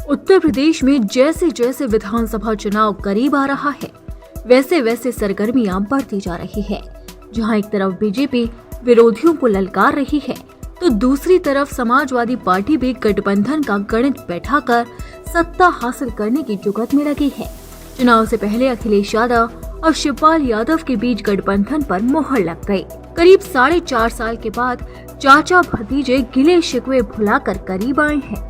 उत्तर प्रदेश में जैसे जैसे विधानसभा चुनाव करीब आ रहा है, वैसे वैसे सरगर्मियां बढ़ती जा रही है। जहां एक तरफ बीजेपी विरोधियों को ललकार रही है, तो दूसरी तरफ समाजवादी पार्टी भी गठबंधन का गणित बैठाकर सत्ता हासिल करने की जुगत में लगी है। चुनाव से पहले अखिलेश यादव और शिवपाल यादव के बीच गठबंधन पर मोहर लग गई। करीब 4.5 साल के बाद चाचा भतीजे गिले शिकवे भुलाकर करीब आए हैं।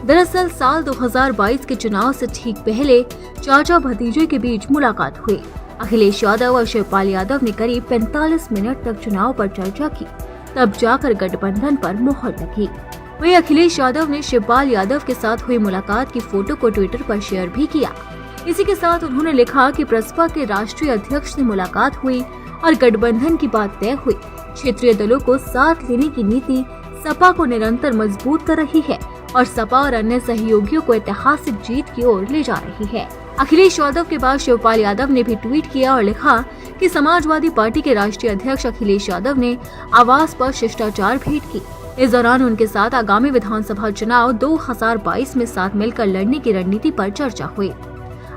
दरअसल साल 2022 के चुनाव से ठीक पहले चाचा भतीजे के बीच मुलाकात हुई। अखिलेश यादव और शिवपाल यादव ने करीब 45 मिनट तक चुनाव पर चर्चा की, तब जाकर गठबंधन पर मोहर लगी। वहीं अखिलेश यादव ने शिवपाल यादव के साथ हुई मुलाकात की फोटो को ट्विटर पर शेयर भी किया। इसी के साथ उन्होंने लिखा कि प्रसपा के राष्ट्रीय अध्यक्ष से मुलाकात हुई और गठबंधन की बात तय हुई। क्षेत्रीय दलों को साथ लेने की नीति सपा को निरंतर मजबूत कर रही है और सपा और अन्य सहयोगियों को ऐतिहासिक जीत की ओर ले जा रही है। अखिलेश यादव के बाद शिवपाल यादव ने भी ट्वीट किया और लिखा कि समाजवादी पार्टी के राष्ट्रीय अध्यक्ष अखिलेश यादव ने आवास पर शिष्टाचार भेंट की। इस दौरान उनके साथ आगामी विधानसभा चुनाव 2022 में साथ मिलकर लड़ने की रणनीति पर चर्चा हुई।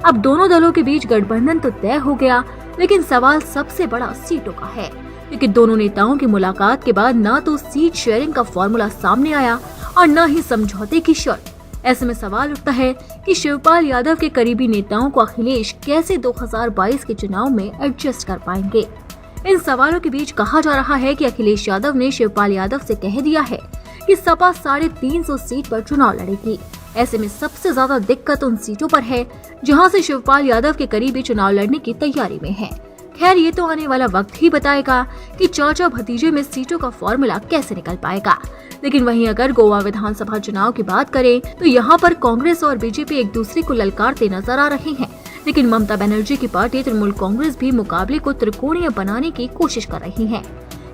अब दोनों दलों के बीच गठबंधन तो तय हो गया, लेकिन सवाल सबसे बड़ा सीटों का है, क्योंकि दोनों नेताओं की मुलाकात के बाद न तो सीट शेयरिंग का फॉर्मूला सामने आया और न ही समझौते की शर्त। ऐसे में सवाल उठता है कि शिवपाल यादव के करीबी नेताओं को अखिलेश कैसे 2022 के चुनाव में एडजस्ट कर पाएंगे। इन सवालों के बीच कहा जा रहा है कि अखिलेश यादव ने शिवपाल यादव से कह दिया है कि सपा 350 सीट पर चुनाव लड़ेगी। ऐसे में सबसे ज्यादा दिक्कत उन सीटों पर है जहां से शिवपाल यादव के करीबी चुनाव लड़ने की तैयारी में है। खैर, ये तो आने वाला वक्त ही बताएगा कि चाचा भतीजे में सीटों का फॉर्मूला कैसे निकल पाएगा। लेकिन वहीं अगर गोवा विधानसभा चुनाव की बात करें तो यहाँ पर कांग्रेस और बीजेपी एक दूसरे को ललकारते नजर आ रहे हैं। लेकिन ममता बनर्जी की पार्टी तृणमूल कांग्रेस भी मुकाबले को त्रिकोणीय बनाने की कोशिश कर रही है।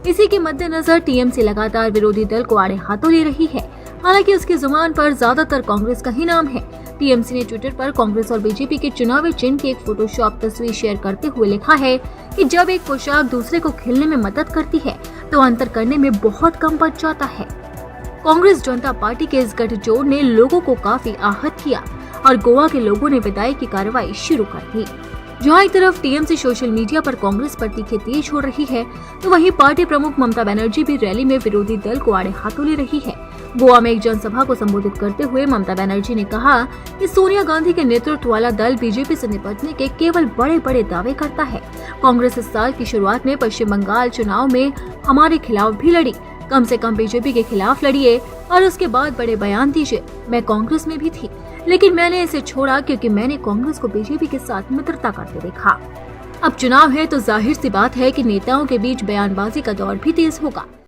इसी के मद्देनजर टीएमसी लगातार विरोधी दल को आड़े हाथों ले रही है। हालांकि उसकी जुबान पर ज्यादातर कांग्रेस का ही नाम है। टीएमसी ने ट्विटर पर कांग्रेस और बीजेपी के चुनावी चिन्ह की एक फोटोशॉप तस्वीर शेयर करते हुए लिखा है कि जब एक पोशाक दूसरे को खेलने में मदद करती है तो अंतर करने में बहुत कम बच जाता है। कांग्रेस जनता पार्टी के इस गठजोड़ ने लोगों को काफी आहत किया और गोवा के लोगों ने विदाई की कार्रवाई शुरू कर दी। जहां एक तरफ टीएमसी सोशल मीडिया पर कांग्रेस पर तीखे तीर छोड़ रही है, तो वहीं पार्टी प्रमुख ममता बनर्जी भी रैली में विरोधी दल को आड़े हाथों ले रही है। गोवा में एक जनसभा को संबोधित करते हुए ममता बनर्जी ने कहा कि सोनिया गांधी के नेतृत्व वाला दल बीजेपी से निपटने के केवल बड़े बड़े दावे करता है। कांग्रेस इस साल की शुरुआत में पश्चिम बंगाल चुनाव में हमारे खिलाफ भी लड़ी। कम से कम बीजेपी के खिलाफ लड़िए और उसके बाद बड़े बयान दीजिए। मैं कांग्रेस में भी थी, लेकिन मैंने इसे छोड़ा क्योंकि मैंने कांग्रेस को बीजेपी के साथ मित्रता करते देखा। अब चुनाव है तो जाहिर सी बात है कि नेताओं के बीच बयानबाजी का दौर भी तेज होगा।